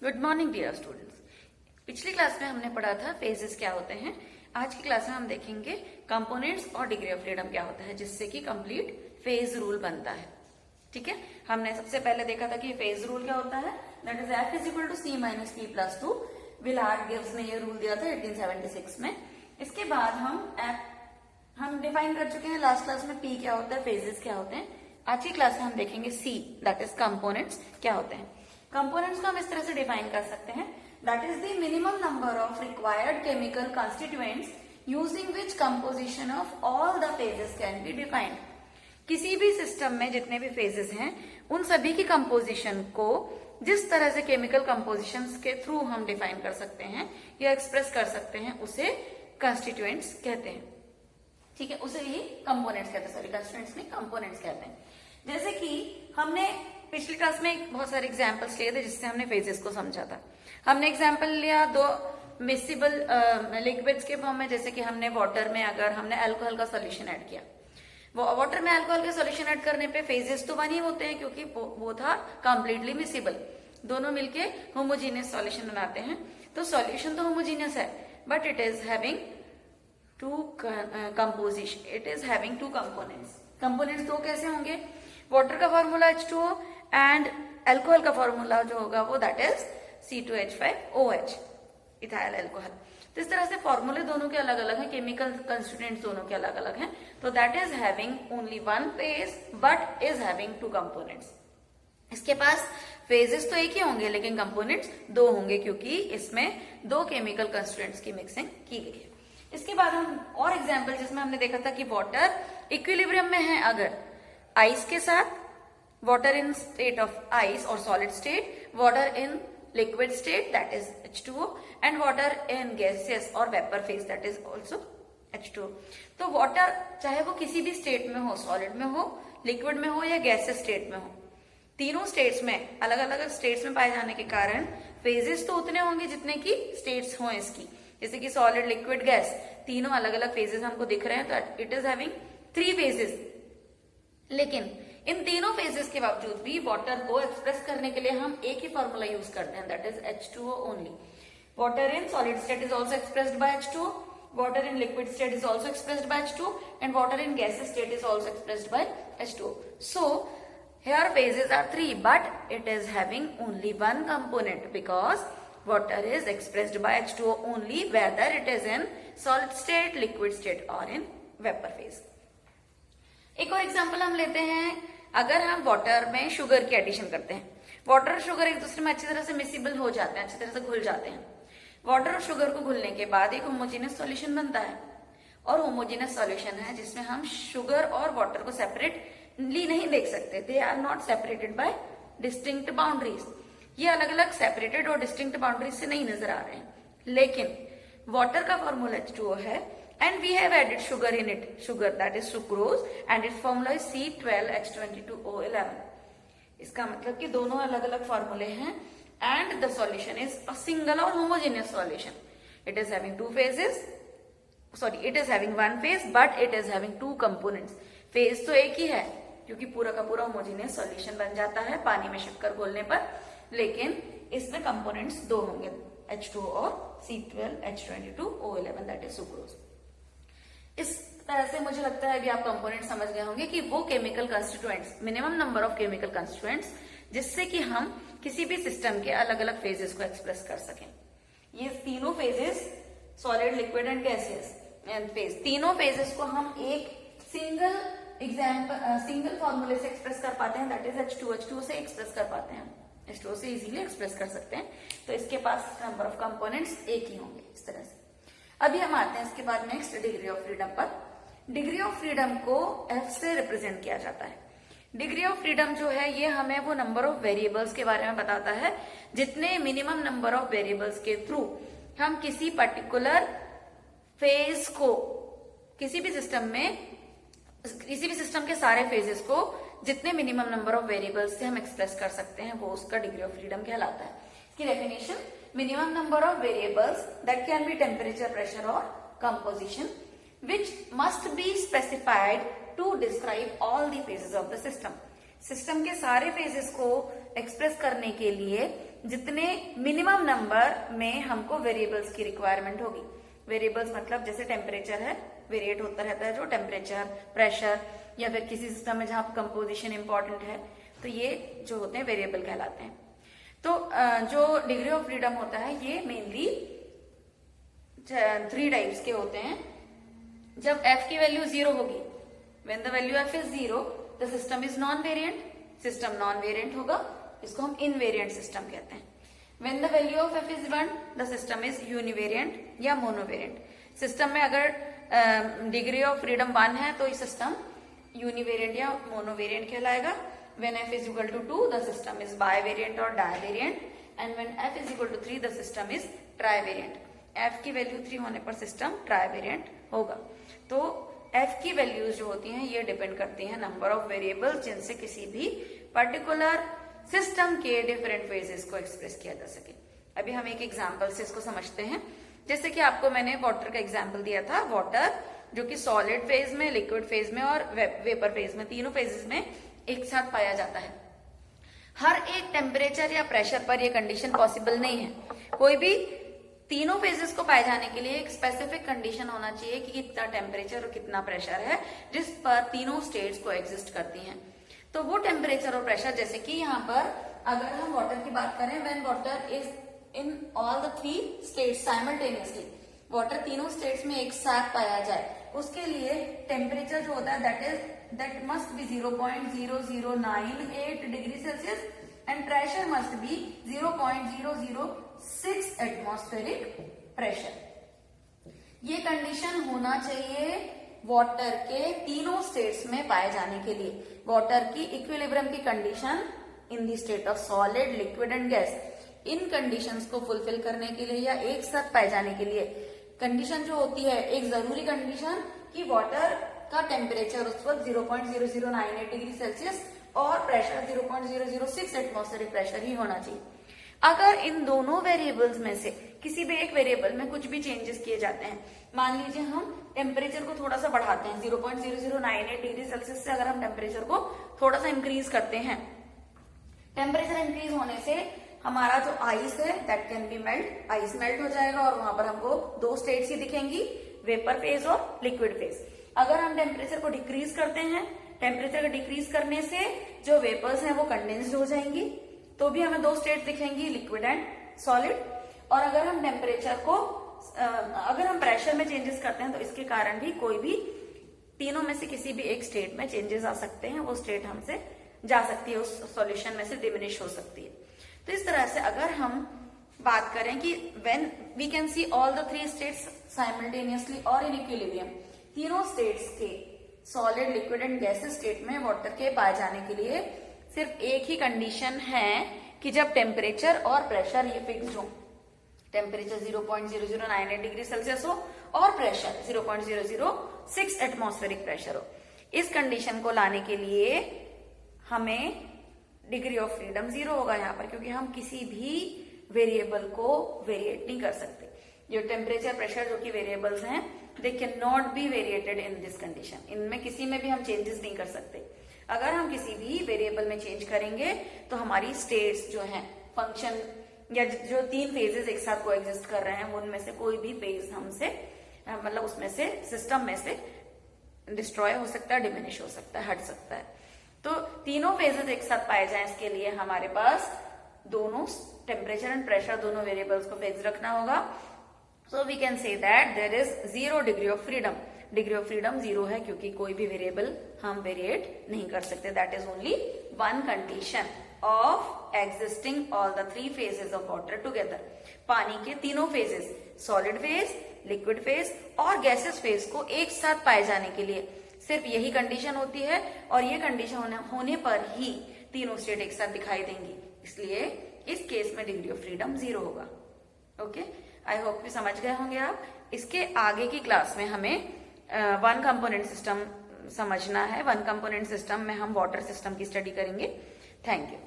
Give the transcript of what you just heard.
Good morning dear students. पिछली class में हमने पढ़ा था फेजेस क्या होते हैं। आज की क्लास में हम देखेंगे कंपोनेंट्स और डिग्री ऑफ फ्रीडम क्या होता है, जिससे कि कंप्लीट फेज रूल बनता है। ठीक है, हमने सबसे पहले देखा था कि फेज रूल क्या होता है, that is F is equal to C minus P plus two. Willard गिव्स ने ये रूल दिया था 1876 में। इसके बाद हम डिफाइन कर चुके हैं लास्ट क्लास में पी क्या होता है, फेजेस क्या होते हैं। आज की क्लास में हम देखेंगे सी, दैट इज कंपोनेंट्स क्या होते हैं। कंपोनेंट्स को हम इस तरह से डिफाइन कर सकते हैं, that is the minimum number of required chemical constituents using which composition of all the phases can be defined. किसी भी सिस्टम में जितने भी फेजेस हैं उन सभी की कंपोजिशन को जिस तरह से केमिकल कंपोजिशन के थ्रू हम डिफाइन कर सकते हैं या एक्सप्रेस कर सकते हैं उसे कंस्टिट्यूएंट्स कहते हैं। ठीक है, उसे ही कंपोनेंट्स कहते हैं, सॉरी कंस्टिट्यूएंट्स नहीं कंपोनेंट्स कहते हैं। जैसे कि हमने पिछली क्लास में बहुत सारे एग्जाम्पल्स लिए थे जिससे हमने फेजेस को समझा था। हमने एग्जाम्पल लिया दो मिसिबल लिक्विड्स के फॉर्म में, जैसे कि हमने वाटर में अगर हमने अल्कोहल का सोल्यूशन ऐड किया, वो वाटर में अल्कोहल का सोल्यूशन ऐड करने पे फेजेस तो वन ही होते हैं क्योंकि वो था कंप्लीटली मिसिबल, दोनों मिलके होमोजीनियस सॉल्यूशन बनाते हैं। तो सॉल्यूशन तो होमोजीनियस है but it is having two composition, it is having two components. Components दो कैसे होंगे, वाटर का फॉर्मूला H2O एंड अल्कोहल का फॉर्मूला जो होगा वो that is C2H5OH, ethyl alcohol. तो इस तरह से फॉर्मूले दोनों के अलग अलग हैं, केमिकल कंस्टिट्यूएंट्स दोनों के अलग अलग हैं। तो that is having only one phase but is having two components. इसके पास फेजेस तो एक ही होंगे लेकिन कंपोनेंट्स दो होंगे क्योंकि इसमें दो केमिकल कंस्टिट्यूएंट्स की मिक्सिंग की गई है। इसके बाद हम और एग्जाम्पल जिसमें हमने देखा था कि वाटर इक्विलिब्रियम में है अगर आइस के साथ, water in state of ice और solid state, water in liquid state that is H2O and water in gaseous और vapour phase that is also H2O। तो वाटर चाहे वो किसी भी स्टेट में हो, सॉलिड में हो, लिक्विड में हो या गैसियस स्टेट में हो, तीनों स्टेट्स में अलग अलग स्टेट्स में पाए जाने के कारण फेजेस तो उतने होंगे जितने की स्टेट्स हों इसकी। जैसे कि सॉलिड, लिक्विड, गैस, तीनों अलग अलग फेजेस हमको दिख रहे हैं, तो इट इज हैविंग 3 फेजेस। लेकिन इन तीनों फेजेस के बावजूद भी वाटर को एक्सप्रेस करने के लिए हम एक ही फॉर्मूला यूज करते हैं, that is H2O only. Water in solid state is also expressed by H2O, water in liquid state is also expressed by H2O and water in gaseous state is also expressed by H2O। So here phases are 3 but it is having only one component because water is expressed by H2O only whether it is in solid state, liquid state or in vapor phase। एक और example हम लेते हैं, अगर हम water में sugar की addition करते हैं, वाटर और शुगर एक दूसरे में अच्छी तरह से मिसिबल हो जाते हैं, अच्छी तरह से घुल जाते हैं। वाटर और शुगर को घुलने के बाद एक होमोजेनियस सॉल्यूशन बनता है और होमोजेनियस सॉल्यूशन है जिसमें हम शुगर और वाटर को सेपरेटली नहीं देख सकते, they are not separated by distinct boundaries. ये अलग अलग सेपरेटेड और डिस्टिंक्ट बाउंड्रीज से नहीं नजर आ रहे हैं, लेकिन वाटर का फॉर्मूला H2O है and we have added sugar in it, sugar that is sucrose and its formula is C12H22O11। इसका मतलब कि दोनों अलग अलग फॉर्मूले हैं and the solution is a single or homogeneous solution। It is having two phases, sorry it is having one phase but it is having two components। Phase तो एक ही है क्योंकि पूरा का पूरा होमोजेनियस सॉल्यूशन बन जाता है पानी में शक्कर घोलने पर, लेकिन इसमें कंपोनेंट्स दो होंगे H2O और C12H22O11 दैट इज सुक्रोज। इस तरह से मुझे लगता है कि आप कंपोनेंट समझ गए होंगे कि वो chemical constituents, minimum number of chemical constituents जिससे कि हम किसी भी सिस्टम के अलग अलग फेजेस को एक्सप्रेस कर सकें। ये तीनों phases solid, liquid and gaseous phase, तीनों फेजेस को हम एक सिंगल फॉर्मूले से एक्सप्रेस कर पाते हैं, दैट इज H2O से एक्सप्रेस कर पाते हैं, H2O से इजीली एक्सप्रेस कर सकते हैं। तो इसके पास नंबर ऑफ कंपोनेंट्स एक ही होंगे इस तरह से। अभी हम आते हैं इसके बाद नेक्स्ट डिग्री ऑफ फ्रीडम पर। डिग्री ऑफ फ्रीडम को F से रिप्रेजेंट किया जाता है। डिग्री ऑफ फ्रीडम जो है ये हमें वो नंबर ऑफ वेरिएबल्स के बारे में बताता है जितने मिनिमम नंबर ऑफ वेरिएबल्स के थ्रू हम किसी पर्टिकुलर फेज को, किसी भी सिस्टम के सारे फेजेस को जितने मिनिमम नंबर ऑफ वेरिएबल्स से हम एक्सप्रेस कर सकते हैं वो उसका डिग्री ऑफ फ्रीडम कहलाता है। इसकी definition, minimum number of variables that can be temperature, pressure or composition which must be specified to describe all the phases of the system। System के सारे फेजेस को एक्सप्रेस करने के लिए जितने मिनिमम नंबर में हमको वेरिएबल्स की रिक्वायरमेंट होगी। वेरिएबल्स मतलब जैसे टेम्परेचर है, वेरिएट होता रहता है जो टेम्परेचर, प्रेशर, या फिर किसी सिस्टम में जहां कंपोजिशन इंपॉर्टेंट है, तो ये जो होते हैं वेरिएबल कहलाते हैं। तो जो डिग्री ऑफ फ्रीडम होता है ये मेनली 3 टाइप्स के होते हैं। जब f की वैल्यू 0 होगी, when the value f is 0 the system is non variant, system non variant होगा, इसको हम इनवेरिएंट सिस्टम कहते हैं। When the value of f is 1 the system is univariant या मोनोवेरिएंट। सिस्टम में अगर डिग्री ऑफ फ्रीडम 1 है तो ये सिस्टम यूनिवेरिएंट या मोनोवेरिएंट कहलाएगा। When f is equal to 2, the system is bivariant or divariant, and when f is equal to 3, the system is trivariant. f की value 3 होने पर सिस्टम ट्राइवेरिएंट होगा। तो f की वैल्यूज जो होती हैं ये डिपेंड करती हैं नंबर ऑफ वेरिएबल्स जिनसे किसी भी पर्टिकुलर सिस्टम के डिफरेंट फेजेस को एक्सप्रेस किया जा सके। अभी हम एक एग्जाम्पल से इसको समझते हैं। जैसे कि आपको मैंने वाटर का एग्जाम्पल दिया था। वाटर जो कि सॉलिड फेज में, लिक्विड फेज में और वेपर फेज में, तीनों फेजेस में एक साथ पाया जाता है। हर एक टेम्परेचर या प्रेशर पर यह कंडीशन पॉसिबल नहीं है। कोई भी तीनों फेजेस को पाए जाने के लिए एक स्पेसिफिक कंडीशन होना चाहिए कि कितना टेम्परेचर और कितना प्रेशर है जिस पर तीनों स्टेट्स को एग्जिस्ट करती हैं। तो वो टेम्परेचर और प्रेशर, जैसे कि यहाँ पर अगर हम वाटर की बात करें, when water is in all the 3 states simultaneously, water तीनों स्टेट्स में एक साथ पाया जाए, उसके लिए टेम्परेचर जो होता है that must be 0.0098 degree Celsius and pressure must be 0.006 atmospheric pressure। ये कंडीशन होना चाहिए वाटर के तीनों स्टेट्स में पाए जाने के लिए। वाटर की इक्विलिब्रियम की condition in the state of solid, liquid and gas, in conditions को फुलफिल करने के लिए या एक साथ पाए जाने के लिए कंडीशन जो होती है, एक जरूरी कंडीशन कि वाटर का टेम्परेचर उस वक्त 0.0098 डिग्री सेल्सियस और प्रेशर 0.006 एटमॉस्फेरिक प्रेशर ही होना चाहिए। अगर इन दोनों वेरिएबल्स में से किसी भी एक वेरिएबल में कुछ भी चेंजेस किए जाते हैं, मान लीजिए हम टेम्परेचर को थोड़ा सा बढ़ाते हैं, 0.0098 डिग्री सेल्सियस से अगर हम टेम्परेचर को थोड़ा सा इंक्रीज करते हैं, टेम्परेचर इंक्रीज होने से हमारा जो आइस है that can be melt, ice melt हो जाएगा और वहां पर हमको 2 स्टेट्स ही दिखेंगी, वेपर फेज और लिक्विड फेज। अगर हम टेम्परेचर को डिक्रीज करते हैं, टेम्परेचर को डिक्रीज करने से जो वेपर्स हैं वो कंडेंस्ड हो जाएंगी, तो भी हमें 2 स्टेट दिखेंगी, लिक्विड एंड सॉलिड। और अगर हम टेम्परेचर को अगर हम प्रेशर में चेंजेस करते हैं तो इसके कारण भी कोई भी तीनों में से किसी भी एक स्टेट में चेंजेस आ सकते हैं, वो स्टेट हमसे जा सकती है, उस सॉल्यूशन में से डिमिनिश हो सकती है। तो इस तरह से अगर हम बात करें कि when we can see all the 3 states simultaneously और इन इक्विलिब्रियम, तीनों स्टेट्स के solid, liquid and gases state में वाटर के पाए जाने के लिए सिर्फ एक ही कंडीशन है कि जब टेम्परेचर और प्रेशर ये फिक्स हो, टेम्परेचर 0.0098 डिग्री सेल्सियस हो और प्रेशर 0.006 एटमॉस्फेरिक प्रेशर हो। इस कंडीशन को लाने के लिए हमें डिग्री ऑफ फ्रीडम 0 होगा यहाँ पर, क्योंकि हम किसी भी वेरिएबल को वेरिएट नहीं कर सकते। जो टेम्परेचर, प्रेशर जो कि वेरिएबल्स हैं, they can not be variated in this condition. इनमें किसी में भी हम चेंजेस नहीं कर सकते। अगर हम किसी भी वेरिएबल में चेंज करेंगे तो हमारी स्टेट्स जो हैं, फंक्शन या जो 3 फेजेस एक साथ को एग्जिस्ट कर रहे हैं, उनमें से कोई भी फेज हमसे मतलब उसमें से सिस्टम में से डिस्ट्रॉय हो सकता है, डिमिनिश हो सकता है, हट सकता है। तो तीनों फेजेस एक साथ पाए जाएं, इसके लिए हमारे पास दोनों टेम्परेचर एंड प्रेशर दोनों वेरिएबल्स को फिक्स रखना होगा। So we can say that there is 0 degree of freedom. Degree of freedom 0 है क्योंकि कोई भी वेरिएबल हम वेरिएट नहीं कर सकते। That is only one condition of existing all the 3 phases of water together. पानी के तीनों phases, solid phase, liquid phase और गैसेस फेज को एक साथ पाए जाने के लिए सिर्फ यही कंडीशन होती है, और ये कंडीशन होने पर ही तीनों स्टेट एक साथ दिखाई देंगी। इसलिए इस केस में डिग्री ऑफ फ्रीडम 0 होगा। ओके, आई होप कि समझ गए होंगे आप। इसके आगे की क्लास में हमें 1 कंपोनेंट सिस्टम समझना है। 1 कंपोनेंट सिस्टम में हम वाटर सिस्टम की स्टडी करेंगे। Thank you.